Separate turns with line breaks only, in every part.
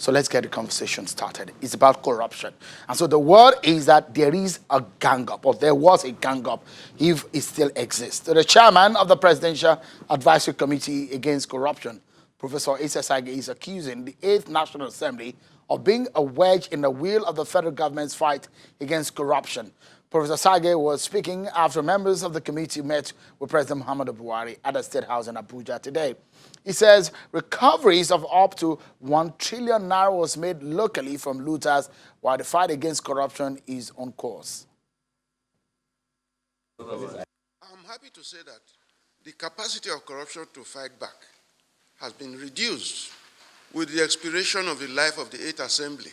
So let's get the conversation started. It's about corruption. And so the word is that there is a gang up, or there was a gang up, if it still exists. So the chairman of the Presidential Advisory Committee Against Corruption, Professor Itse Sagay, is accusing the 8th National Assembly of being a wedge in the wheel of the federal government's fight against corruption. Professor Sagay was speaking after members of the committee met with President Muhammadu Buhari at the State House in Abuja today. He says recoveries of up to 1 trillion naira was made locally from looters, while the fight against corruption is on course.
I'm happy to say that the capacity of corruption to fight back has been reduced with the expiration of the life of the 8th Assembly,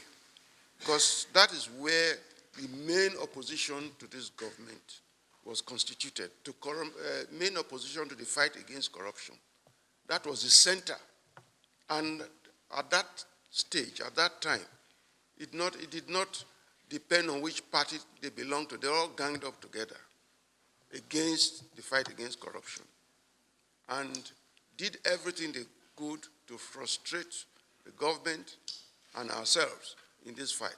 because that is where the main opposition to this government was constituted, main opposition to the fight against corruption. That was the center. And at that stage, at that time, it did not depend on which party they belonged to. They all ganged up together against the fight against corruption and did everything they could to frustrate the government and ourselves in this fight.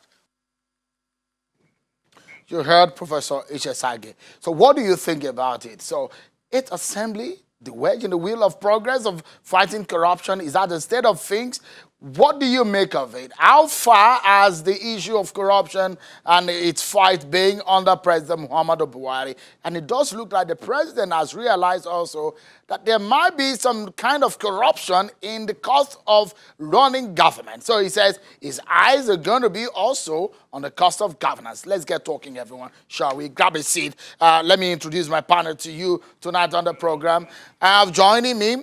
You heard Professor Itse Sagay. So what do you think about it? So 8th Assembly, the wedge in the wheel of progress of fighting corruption, is that the state of things? What do you make of it? How far has the issue of corruption and its fight being under President Muhammadu Buhari? And it does look like the president has realized also that there might be some kind of corruption in the cost of running government. So he says his eyes are going to be also on the cost of governance. Let's get talking, everyone. Shall we? Grab a seat. Let me introduce my panel to you tonight on the program. I have joining me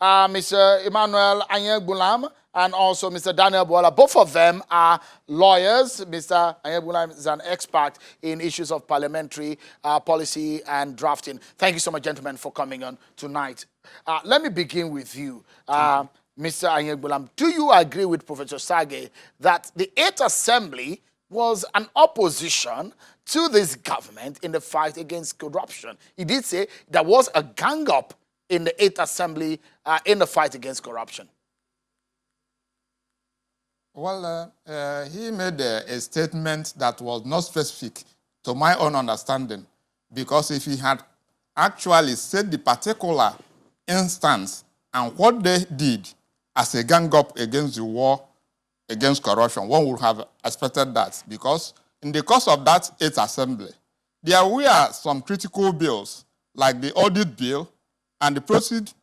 Mr. Emmanuel Anyaegbunam and also Mr. Daniel Bwala. Both of them are lawyers. Mr. Anyaegbunam is an expert in issues of parliamentary policy and drafting. Thank you so much, gentlemen, for coming on tonight. Let me begin with you, Mr. Anyaegbunam. Do you agree with Professor Sagay that the 8th Assembly was an opposition to this government in the fight against corruption? He did say there was a gang-up in the 8th Assembly in the fight against corruption.
Well, he made a statement that was not specific to my own understanding, because if he had actually said the particular instance and what they did as a gang-up against the war against corruption, one would have expected that, because in the course of that 8th Assembly, there were some critical bills, like the audit bill and the proceeds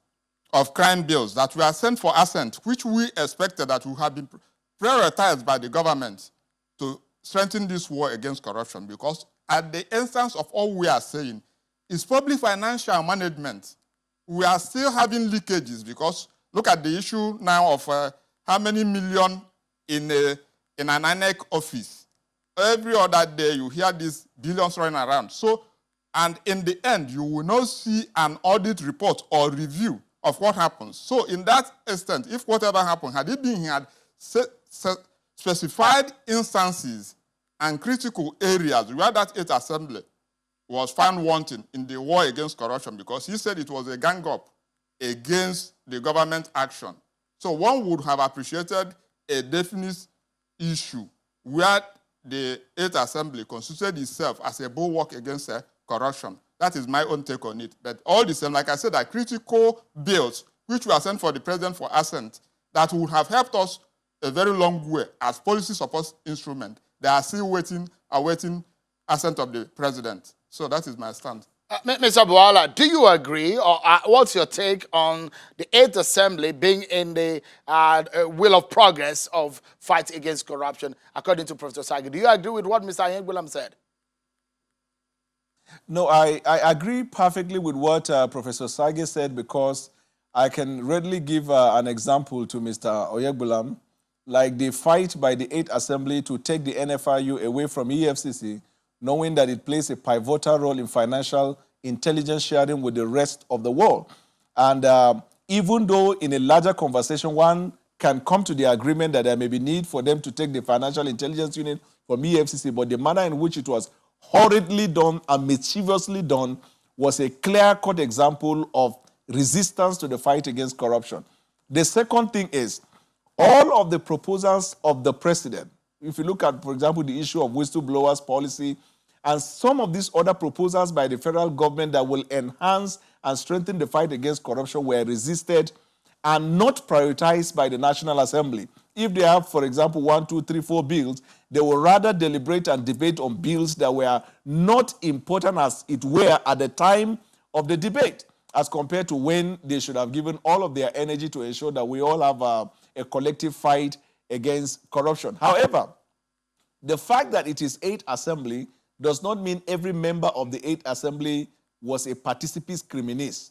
of crime bills that were sent for assent, which we expected that would have been prioritized by the government to strengthen this war against corruption, because at the instance of all we are saying is public financial management. We are still having leakages, because look at the issue now of how many million in an INEC office. Every other day you hear these billions running around. So, and in the end, you will not see an audit report or review of what happens. So in that extent, if whatever happened, had it been, he had specified instances and critical areas where that 8th Assembly was found wanting in the war against corruption, because he said it was a gang-up against the government action. So one would have appreciated a definite issue where the 8th Assembly constituted itself as a bulwark against corruption. That is my own take on it. But all the same, like I said, are critical bills which were sent for the president for assent that would have helped us a very long way as policy support instrument. They are still awaiting assent of the president. So that is my stand.
Mr. Bwala, do you agree, or what's your take on the 8th Assembly being in the wheel of progress of fight against corruption, according to Professor Sagay? Do you agree with what Mr. Anyaegbunam said?
No, I agree perfectly with what Professor Sagay said, because I can readily give an example to Mr. Anyaegbunam, like the fight by the 8th Assembly to take the NFIU away from EFCC, knowing that it plays a pivotal role in financial intelligence sharing with the rest of the world. And even though in a larger conversation, one can come to the agreement that there may be need for them to take the financial intelligence unit from EFCC, but the manner in which it was hurriedly done and mischievously done was a clear-cut example of resistance to the fight against corruption. The second thing is, all of the proposals of the president, if you look at, for example, the issue of whistleblowers policy, and some of these other proposals by the federal government that will enhance and strengthen the fight against corruption were resisted and not prioritized by the National Assembly. If they have, for example, 1, 2, 3, 4 bills, they will rather deliberate and debate on bills that were not important as it were at the time of the debate, as compared to when they should have given all of their energy to ensure that we all have a collective fight against corruption. However, the fact that it is 8th Assembly does not mean every member of the 8th Assembly was a participis criminis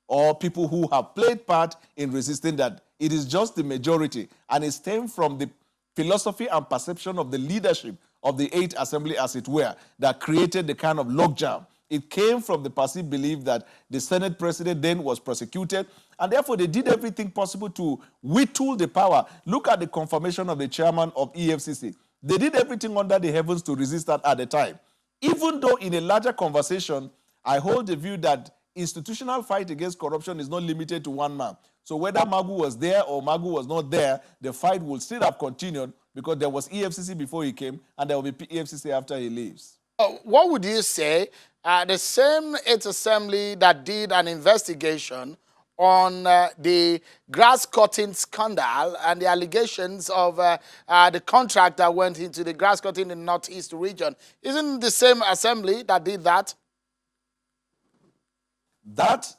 or people who have played part in resisting that. It is just the majority, and it stems from the philosophy and perception of the leadership of the 8th Assembly, as it were, that created the kind of logjam. It came from the perceived belief that the Senate president then was prosecuted, and therefore they did everything possible to whittle the power. Look at the confirmation of the chairman of EFCC. They did everything under the heavens to resist that at the time. Even though in a larger conversation, I hold the view that institutional fight against corruption is not limited to one man. So whether Magu was there or Magu was not there, the fight will still have continued because there was EFCC before he came and there will be EFCC after he leaves.
What would you say the same 8th Assembly that did an investigation on the grass-cutting scandal and the allegations of the contract that went into the grass-cutting in the Northeast region, isn't the same assembly that did that?
That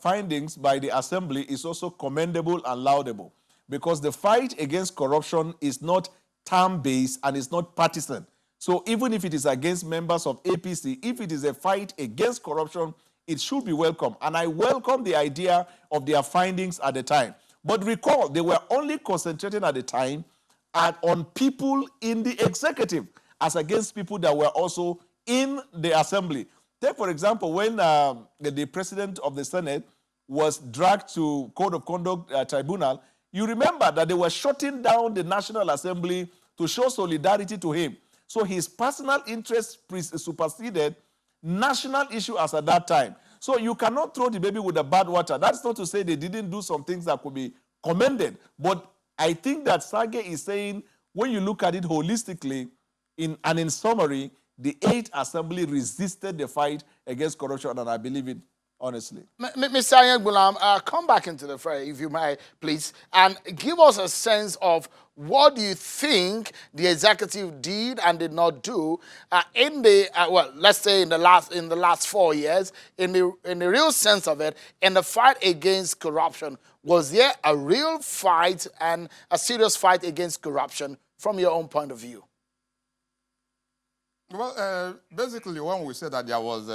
findings by the assembly is also commendable and laudable because the fight against corruption is not term-based and it's not partisan. So even if it is against members of APC, if it is a fight against corruption, it should be welcome. And I welcome the idea of their findings at the time. But recall, they were only concentrating at the time on people in the executive as against people that were also in the assembly. Take, for example, when the president of the Senate was dragged to Code of Conduct Tribunal, you remember that they were shutting down the National Assembly to show solidarity to him. So his personal interests superseded national issue as at that time. So you cannot throw the baby with the bad water. That's not to say they didn't do some things that could be commended. But I think that Sagay is saying, when you look at it holistically, in summary, the 8th Assembly resisted the fight against corruption, and I believe it honestly.
Mr. Anyaegbunam, come back into the fray, if you might, please, and give us a sense of what do you think the executive did and did not do in the well, let's say in the last 4 years, in the real sense of it, in the fight against corruption. Was there a real fight and a serious fight against corruption from your own point of view?
Well, basically, when we said that there was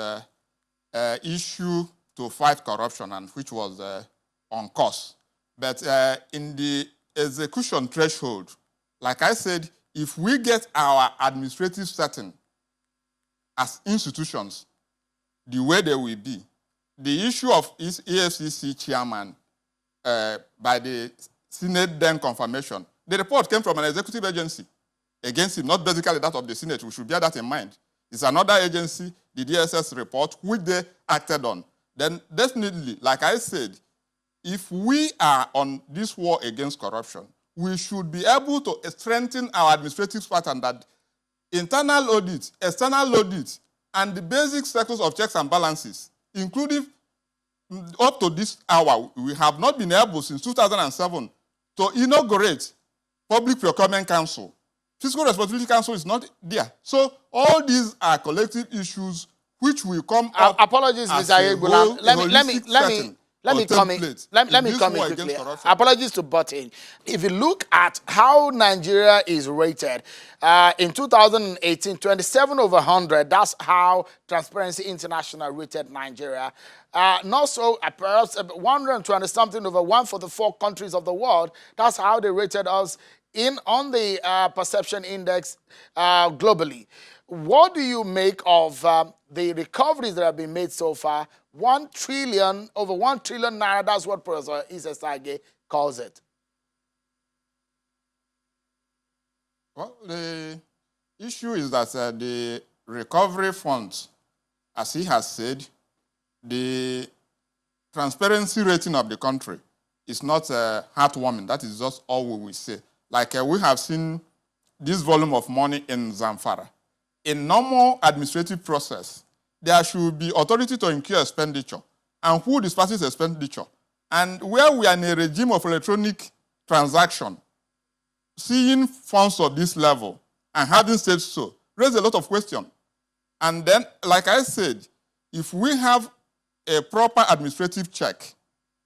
an issue to fight corruption, and which was on course, but in the execution threshold, like I said, if we get our administrative setting as institutions the way they will be, the issue of EFCC chairman by the Senate then confirmation, the report came from an executive agency against him, not basically that of the Senate. We should bear that in mind. It's another agency, the DSS report, which they acted on. Then definitely, like I said, if we are on this war against corruption, we should be able to strengthen our administrative pattern that internal audit, external audit, and the basic cycles of checks and balances, including up to this hour, we have not been able since 2007 to inaugurate Public Procurement Council. Fiscal Responsibility Council is not there. So all these are collective issues which will come up.
Apologies, Mr. Anyaegbunam. Let me come in quickly. Apologies to butt in. If you look at how Nigeria is rated, in 2018, 27 over 100, that's how Transparency International rated Nigeria. Not so, perhaps 120-something over 144 countries of the world, that's how they rated us on the perception index globally. What do you make of the recoveries that have been made so far? Over 1 trillion naira, that's what Professor Itse Sagay calls it.
Well, the issue is that the recovery funds, as he has said, the transparency rating of the country is not heartwarming. That is just all we will say. Like we have seen this volume of money in Zamfara. In normal administrative process, there should be authority to incur expenditure and who disperses expenditure. And where we are in a regime of electronic transaction, seeing funds of this level and having said so raise a lot of questions. And then, like I said, if we have a proper administrative check,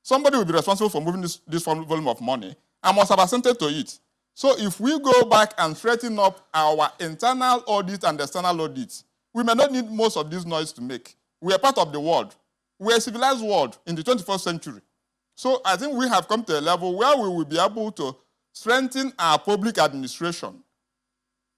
somebody will be responsible for moving this volume of money and must have assented to it. So if we go back and straighten up our internal audit and external audit, we may not need most of this noise to make. We are part of the world. We are a civilized world in the 21st century. So I think we have come to a level where we will be able to strengthen our public administration,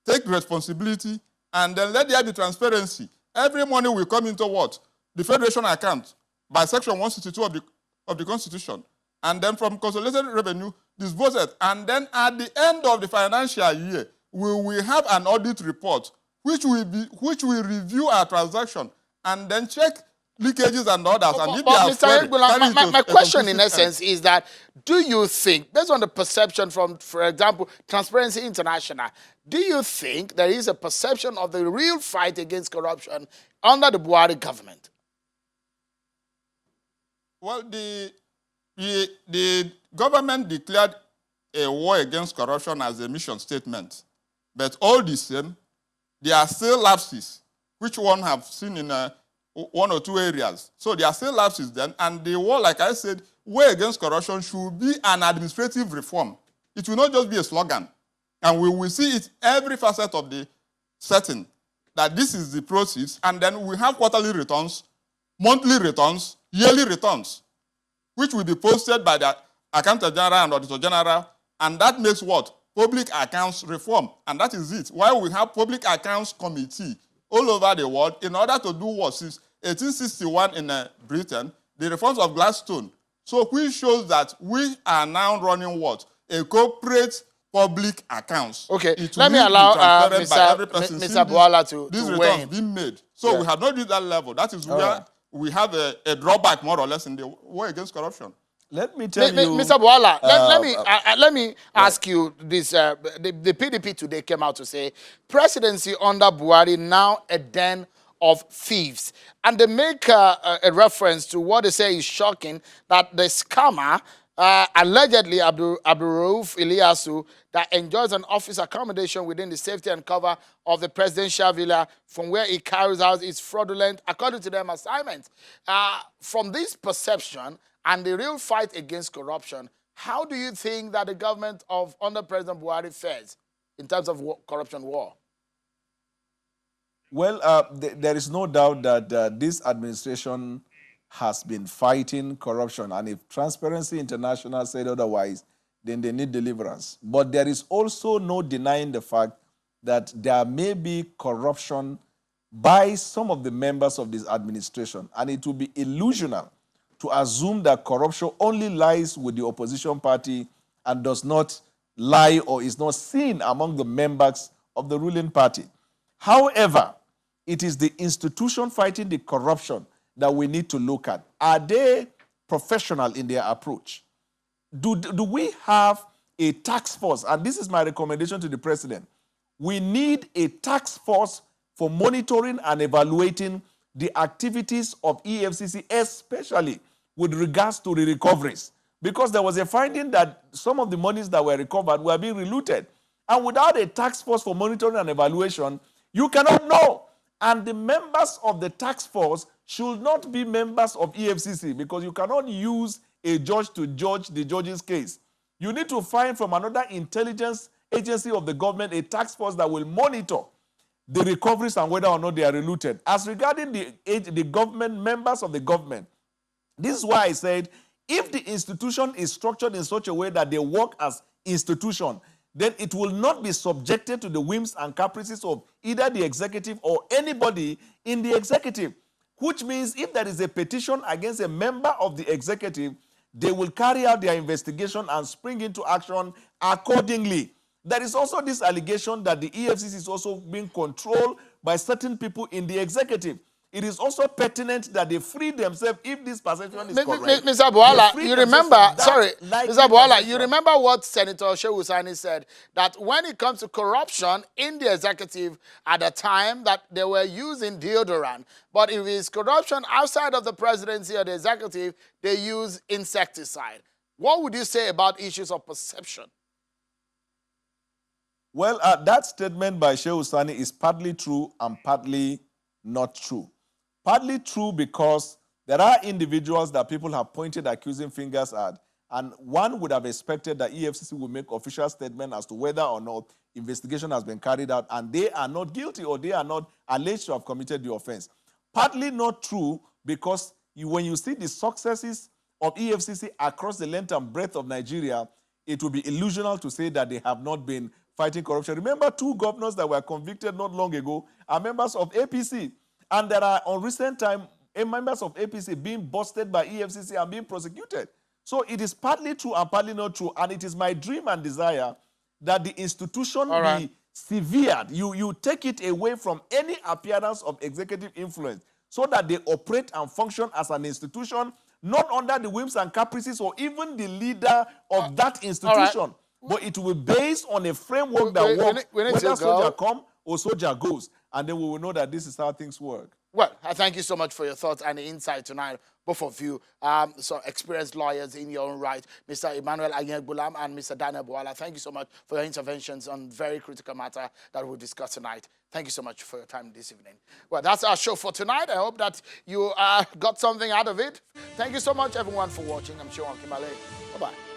take responsibility, and then let there be transparency. Every money will come into what? The Federation account by Section 162 of the Constitution. And then from consolidated revenue, disbursed. And then at the end of the financial year, we will have an audit report which will review our transaction and then check leakages and others. And if
Mr. Anyaegbunam, my question in essence is that, do you think, based on the perception from, for example, Transparency International, do you think there is a perception of the real fight against corruption under the Buhari government?
Well, the government declared a war against corruption as a mission statement. But all the same, there are still lapses, which one have seen in one or two areas. So there are still lapses then. And the war, like I said, war against corruption should be an administrative reform. It will not just be a slogan. And we will see it every facet of the setting, that this is the process. And then we have quarterly returns, monthly returns, yearly returns, which will be posted by the Accountant General and Auditor General. And that makes what? Public accounts reform. And that is it. Why we have public accounts committee all over the world in order to do what? Since 1861 in Britain, the reforms of Gladstone. So which shows that we are now running what? A corporate public accounts.
Okay, let me allow Mr. Bwala to
these
weigh
returns
in.
being made. So we have not reached that level. That is where we have a drawback, more or less, in the war against corruption.
Let me tell you,
Mr. Bwala, let me ask you this. The PDP today came out to say presidency under Buhari now a den of thieves. And they make a reference to what they say is shocking, that the scammer, allegedly Abdulrauf Ilyasu, that enjoys an office accommodation within the safety and cover of the presidential villa from where he carries out his fraudulent, according to them, assignments. From this perception and the real fight against corruption, how do you think that the government of under President Buhari fares in terms of corruption war?
Well, there is no doubt that this administration has been fighting corruption. And if Transparency International said otherwise, then they need deliverance. But there is also no denying the fact that there may be corruption by some of the members of this administration. And it will be illusional to assume that corruption only lies with the opposition party and does not lie or is not seen among the members of the ruling party. However, it is the institution fighting the corruption that we need to look at. Are they professional in their approach? Do we have a task force? And this is my recommendation to the president. We need a task force for monitoring and evaluating the activities of EFCC, especially with regards to the recoveries. Because there was a finding that some of the monies that were recovered were being reluted. And without a task force for monitoring and evaluation, you cannot know. And the members of the task force should not be members of EFCC, because you cannot use a judge to judge the judge's case. You need to find from another intelligence agency of the government a task force that will monitor the recoveries and whether or not they are reluted. As regarding the government, members of the government, this is why I said, if the institution is structured in such a way that they work as institution, then it will not be subjected to the whims and caprices of either the executive or anybody in the executive. Which means if there is a petition against a member of the executive, they will carry out their investigation and spring into action accordingly. There is also this allegation that the EFCC is also being controlled by certain people in the executive. it is also pertinent that they free themselves if this perception is correct.
Mr. Bwala,
They free
you
themselves
remember,
from that
sorry,
likely
Mr. Bwala,
perception.
you remember what Senator Shehu Sani said, that when it comes to corruption in the executive at the time that they were using deodorant, but if it's corruption outside of the presidency or the executive, they use insecticide. What would you say about issues of perception?
Well, that statement by Shehu Sani is partly true and partly not true. Partly true because there are individuals that people have pointed accusing fingers at, and one would have expected that EFCC would make official statement as to whether or not investigation has been carried out and they are not guilty or they are not alleged to have committed the offense. Partly not true because when you see the successes of EFCC across the length and breadth of Nigeria, it would be illusional to say that they have not been fighting corruption. Remember, 2 governors that were convicted not long ago are members of APC. And there are, on recent time, members of APC being busted by EFCC and being prosecuted. So it is partly true and partly not true. And it is my dream and desire that the institution be severed. You take it away from any appearance of executive influence so that they operate and function as an institution, not under the whims and caprices or even the leader of that institution. But it will be based on a framework that works, whether soldier come or soldier goes. And then we will know that this is how things work.
Well, I thank you so much for your thoughts and the insight tonight, both of you. So experienced lawyers in your own right, Mr. Emmanuel Anyaegbunam and Mr. Daniel Bwala. Thank you so much for your interventions on very critical matter that we'll discuss tonight. Thank you so much for your time this evening. Well, that's our show for tonight. I hope that you got something out of it. Thank you so much, everyone, for watching. I'm Sean Kimale. Bye-bye.